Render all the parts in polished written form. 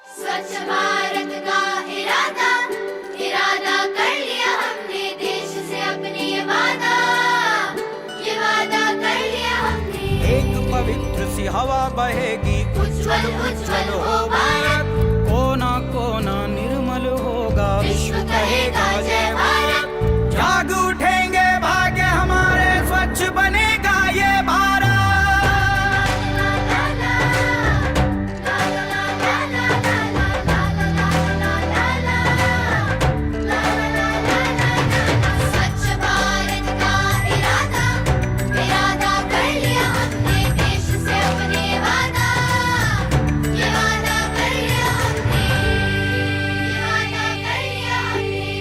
स्वच्छ भारत का इरादा इरादा कर लिया हमने देश से अपने ये वादा कर लिया हमने। एक पवित्र सी हवा बहेगी उज्ज्वल उज्ज्वल हो भारत, कोना कोना निर्मल होगा विश्व कहेगा जय भारत। जाग उठेंगे भाग्य हमारे स्वच्छ बनेगा ये भारत। स्वच्छ भारत का इरादा इरादा कर लिया हमने देश से अपने वादा कर लिया हमने, ये वादा कर लिया हमने, ये वादा कर लिया हमने,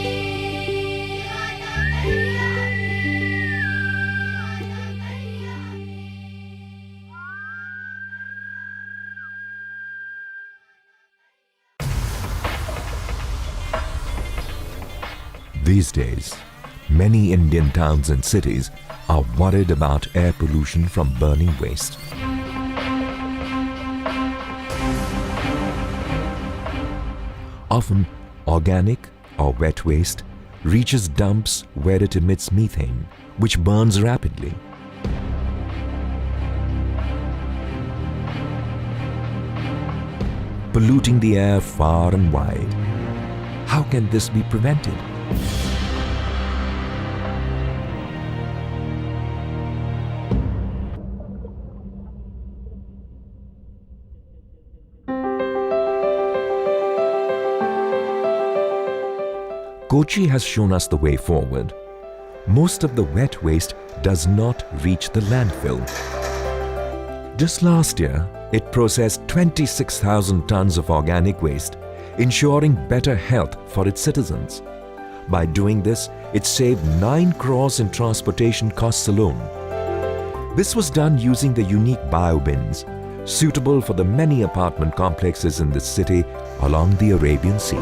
ये वादा कर लिया हमने। These days, many Indian towns and cities are worried about air pollution from burning waste. Often, organic or wet waste reaches dumps where it emits methane, which burns rapidly. Polluting the air far and wide. How can this be prevented? Kochi has shown us the way forward. Most of the wet waste does not reach the landfill. Just last year, it processed 26,000 tons of organic waste, ensuring better health for its citizens. By doing this, it saved 9 crores in transportation costs alone. This was done using the unique Biobins, suitable for the many apartment complexes in this city along the Arabian Sea.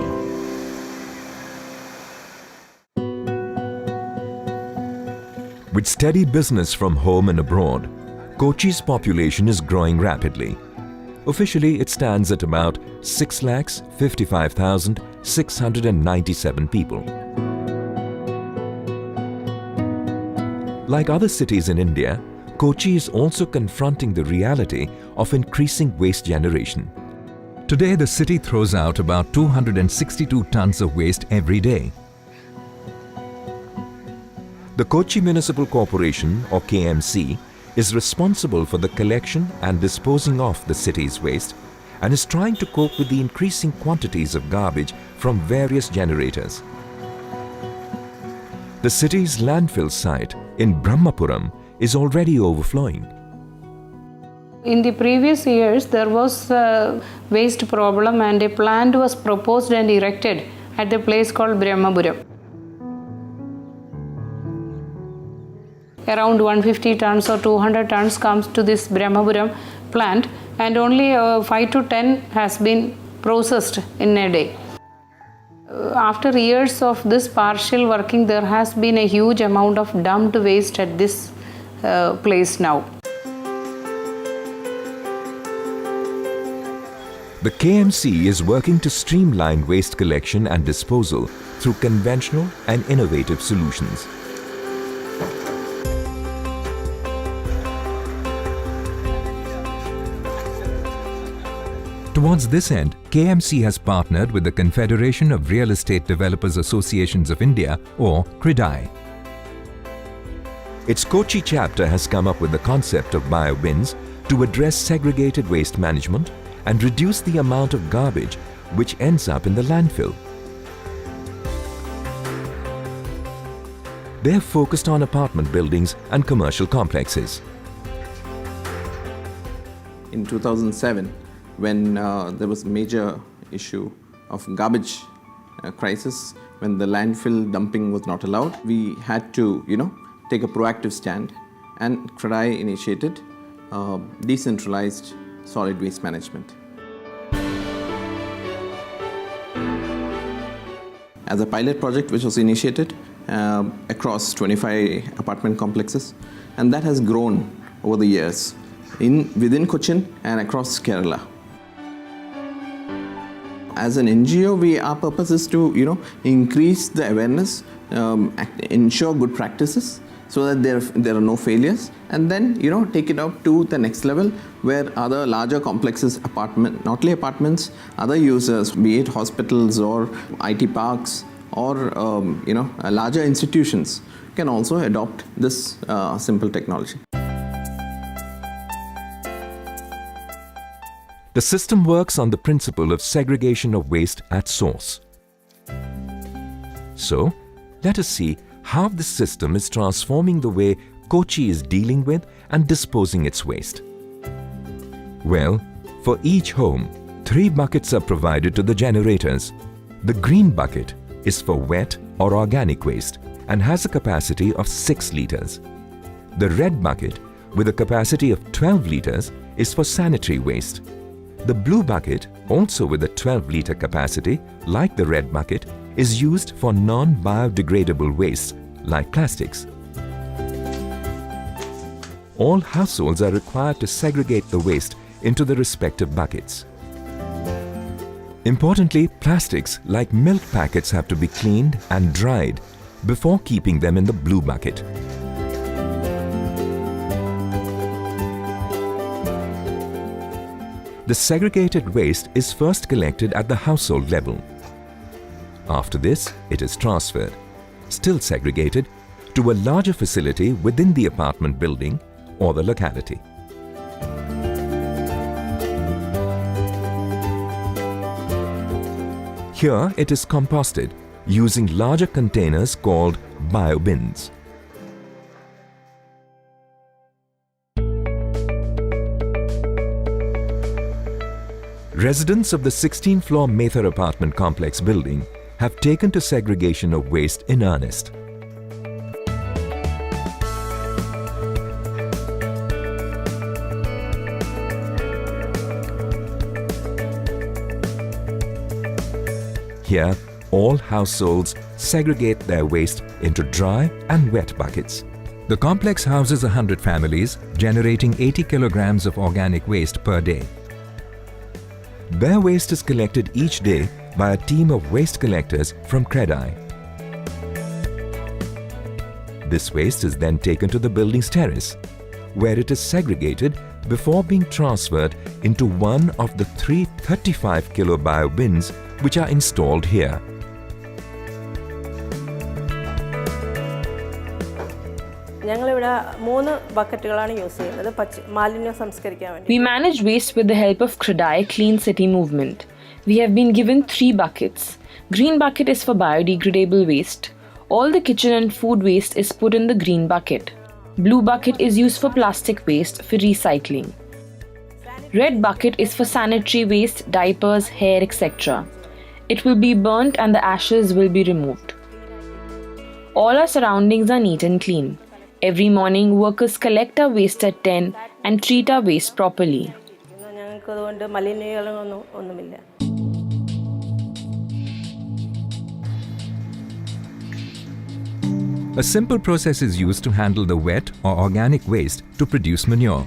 With steady business from home and abroad, Kochi's population is growing rapidly. Officially, it stands at about 6,55,697 people. Like other cities in India, Kochi is also confronting the reality of increasing waste generation. Today, the city throws out about 262 tons of waste every day. The Kochi Municipal Corporation, or KMC, is responsible for the collection and disposing of the city's waste and is trying to cope with the increasing quantities of garbage from various generators. The city's landfill site in Brahmapuram is already overflowing. In the previous years, there was a waste problem and a plant was proposed and erected at the place called Brahmapuram. Around 150 tons or 200 tons comes to this Brahmapuram plant and only 5 to 10 has been processed in a day. After years of this partial working, there has been a huge amount of dumped waste at this place now. The KMC is working to streamline waste collection and disposal through conventional and innovative solutions. Towards this end, KMC has partnered with the Confederation of Real Estate Developers Associations of India, or CREDAI. Its Kochi chapter has come up with the concept of Biobins to address segregated waste management and reduce the amount of garbage which ends up in the landfill. They have focused on apartment buildings and commercial complexes. In 2007, when there was a major issue of garbage crisis, when the landfill dumping was not allowed, we had to, take a proactive stand, and CREDAI initiated decentralized solid waste management. As a pilot project which was initiated across 25 apartment complexes, and that has grown over the years within Cochin and across Kerala. As an NGO, our purpose is to increase the awareness, ensure good practices, so that there are no failures, and then take it out to the next level where other larger complexes, not only apartments, other users, be it hospitals or IT parks or larger institutions, can also adopt this simple technology. The system works on the principle of segregation of waste at source. So, let us see how this system is transforming the way Kochi is dealing with and disposing its waste. Well, for each home, 3 buckets are provided to the generators. The green bucket is for wet or organic waste and has a capacity of 6 litres. The red bucket, with a capacity of 12 litres, is for sanitary waste. The blue bucket, also with a 12-litre capacity, like the red bucket, is used for non-biodegradable waste like plastics. All households are required to segregate the waste into the respective buckets. Importantly, plastics like milk packets have to be cleaned and dried before keeping them in the blue bucket. The segregated waste is first collected at the household level. After this, it is transferred, still segregated, to a larger facility within the apartment building or the locality. Here it is composted using larger containers called Biobins. Residents of the 16th-floor Mather apartment complex building have taken to segregation of waste in earnest. Here, all households segregate their waste into dry and wet buckets. The complex houses 100 families, generating 80 kilograms of organic waste per day. Their waste is collected each day by a team of waste collectors from CREDI. This waste is then taken to the building's terrace, where it is segregated before being transferred into one of the 3 35-kilo biobins which are installed here. We manage waste with the help of CREDI Clean City Movement. We have been given 3 buckets. Green bucket is for biodegradable waste. All the kitchen and food waste is put in the green bucket. Blue bucket is used for plastic waste for recycling. Red bucket is for sanitary waste, diapers, hair, etc. It will be burnt and the ashes will be removed. All our surroundings are neat and clean. Every morning, workers collect our waste at 10 and treat our waste properly. A simple process is used to handle the wet or organic waste to produce manure.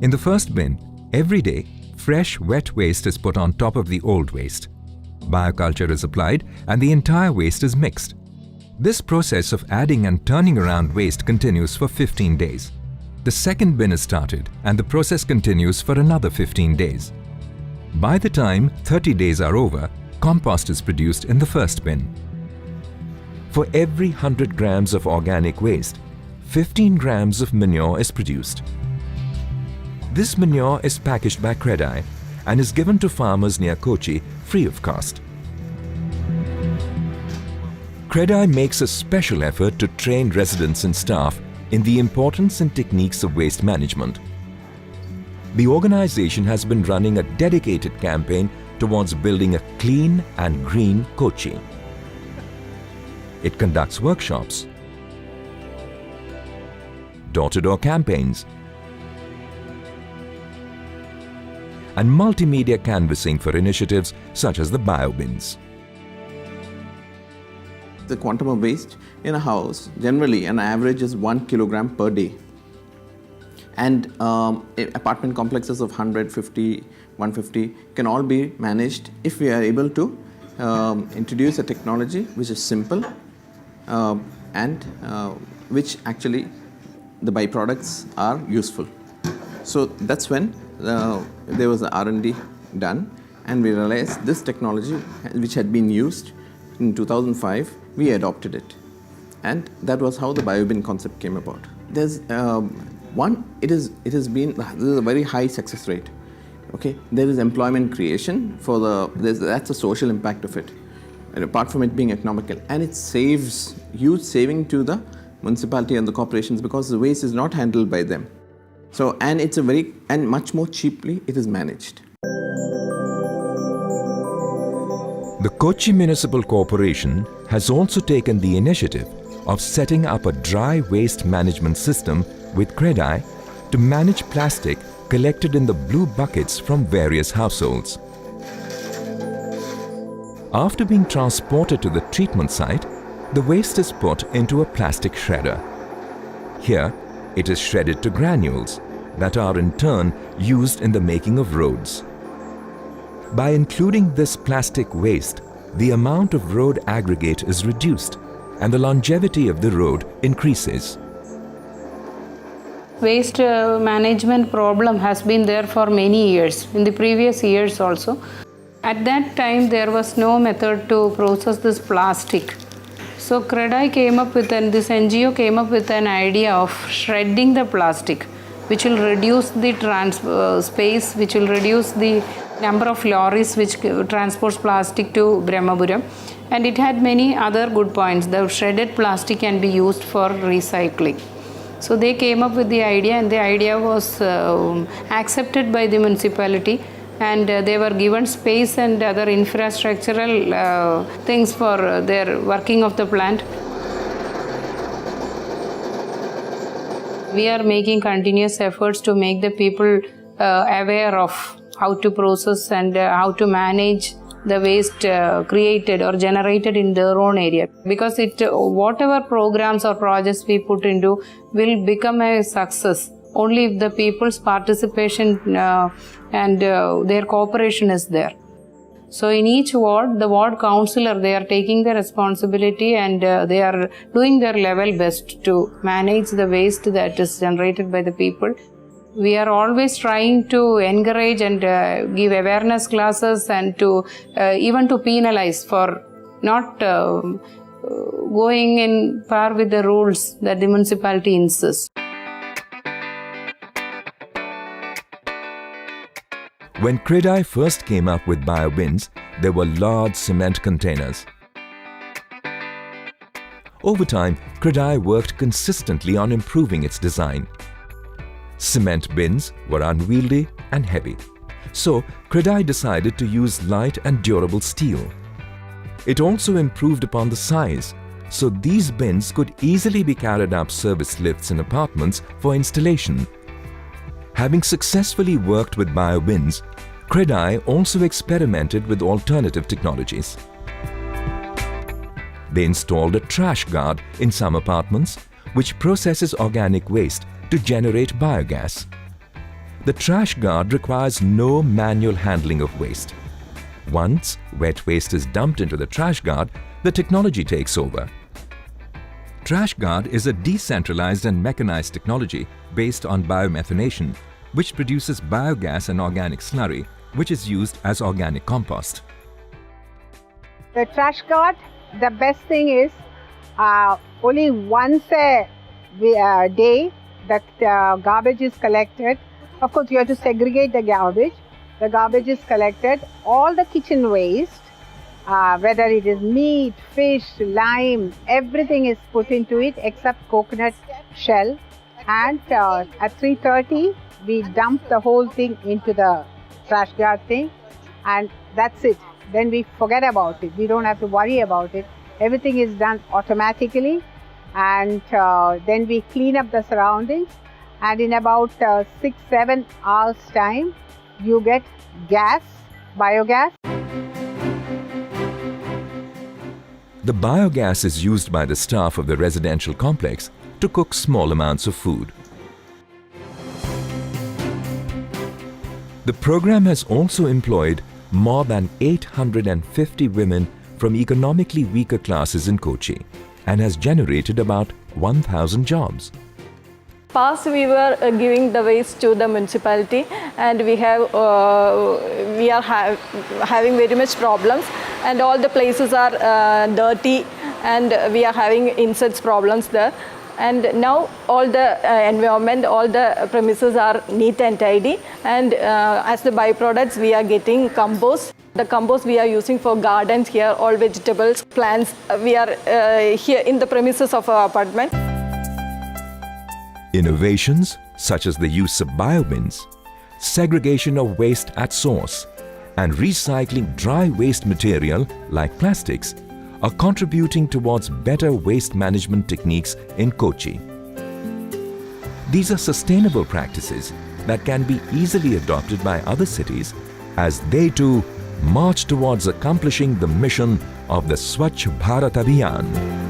In the first bin, every day, fresh wet waste is put on top of the old waste. Bioculture is applied and the entire waste is mixed. This process of adding and turning around waste continues for 15 days. The second bin is started and the process continues for another 15 days. By the time 30 days are over, compost is produced in the first bin. For every 100 grams of organic waste, 15 grams of manure is produced. This manure is packaged by CREDI and is given to farmers near Kochi free of cost. CREDI makes a special effort to train residents and staff in the importance and techniques of waste management. The organization has been running a dedicated campaign towards building a clean and green Kochi. It conducts workshops, door-to-door campaigns, and multimedia canvassing for initiatives such as the Biobins. The quantum of waste in a house, generally an average is 1 kilogram per day. And apartment complexes of 150, 150 can all be managed if we are able to introduce a technology which is simple and which actually the byproducts are useful. So that's when there was a R&D done, and we realized this technology, which had been used in 2005, we adopted it. And that was how the Biobin concept came about. There's it has been, this is a very high success rate. Okay, there is employment creation that's a social impact of it, and apart from it being economical, and it saves huge saving to the municipality and the corporations because the waste is not handled by them. So, and it's and much more cheaply it is managed. The Kochi Municipal Corporation has also taken the initiative of setting up a dry waste management system with CREDAI to manage plastic collected in the blue buckets from various households. After being transported to the treatment site, the waste is put into a plastic shredder. Here, it is shredded to granules that are in turn used in the making of roads. By including this plastic waste, the amount of road aggregate is reduced and the longevity of the road increases. Waste management problem has been there for many years, in the previous years also. At that time, there was no method to process this plastic. So CREDAI came up with, this NGO came up with an idea of shredding the plastic, which will reduce the space, which will reduce the number of lorries which transports plastic to Brahmapuram. And it had many other good points. The shredded plastic can be used for recycling. So they came up with the idea, and the idea was accepted by the municipality, and they were given space and other infrastructural things for their working of the plant. We are making continuous efforts to make the people aware of how to process and how to manage the waste created or generated in their own area, because whatever programs or projects we put into will become a success only if the people's participation and their cooperation is there. So in each ward, the ward councillor, they are taking the responsibility and they are doing their level best to manage the waste that is generated by the people. We are always trying to encourage and give awareness classes and to even to penalize for not going in par with the rules that the municipality insists. When CREDAI first came up with Biobins, there were large cement containers. Over time, CREDAI worked consistently on improving its design. Cement bins were unwieldy and heavy, so CREDAI decided to use light and durable steel. It also improved upon the size, so these bins could easily be carried up service lifts in apartments for installation. Having successfully worked with Biobins, CREDAI also experimented with alternative technologies. They installed a trash guard in some apartments, which processes organic waste to generate biogas. The trash guard requires no manual handling of waste. Once wet waste is dumped into the trash guard, the technology takes over. Trash guard is a decentralized and mechanized technology based on biomethanation, which produces biogas and organic slurry, which is used as organic compost. The trash guard, the best thing is only once a day that garbage is collected. Of course, you have to segregate the garbage. The garbage is collected. All the kitchen waste, whether it is meat, fish, lime, everything is put into it except coconut shell. And at 3:30, we dump the whole thing into the trash guard thing, and that's it. Then we forget about it. We don't have to worry about it. Everything is done automatically, and then we clean up the surroundings, and in about 6-7 hours time, you get gas, biogas. The biogas is used by the staff of the residential complex to cook small amounts of food. The program has also employed more than 850 women from economically weaker classes in Kochi and has generated about 1,000 jobs. Past we were giving the waste to the municipality, and we are having very much problems, and all the places are dirty, and we are having insects problems there. And now all the environment, all the premises are neat and tidy, and as the byproducts we are getting compost. The compost we are using for gardens here, all vegetables, plants, we are here in the premises of our apartment. Innovations such as the use of biobins, segregation of waste at source, and recycling dry waste material like plastics are contributing towards better waste management techniques in Kochi. These are sustainable practices that can be easily adopted by other cities as they too march towards accomplishing the mission of the Swachh Bharat Abhiyan.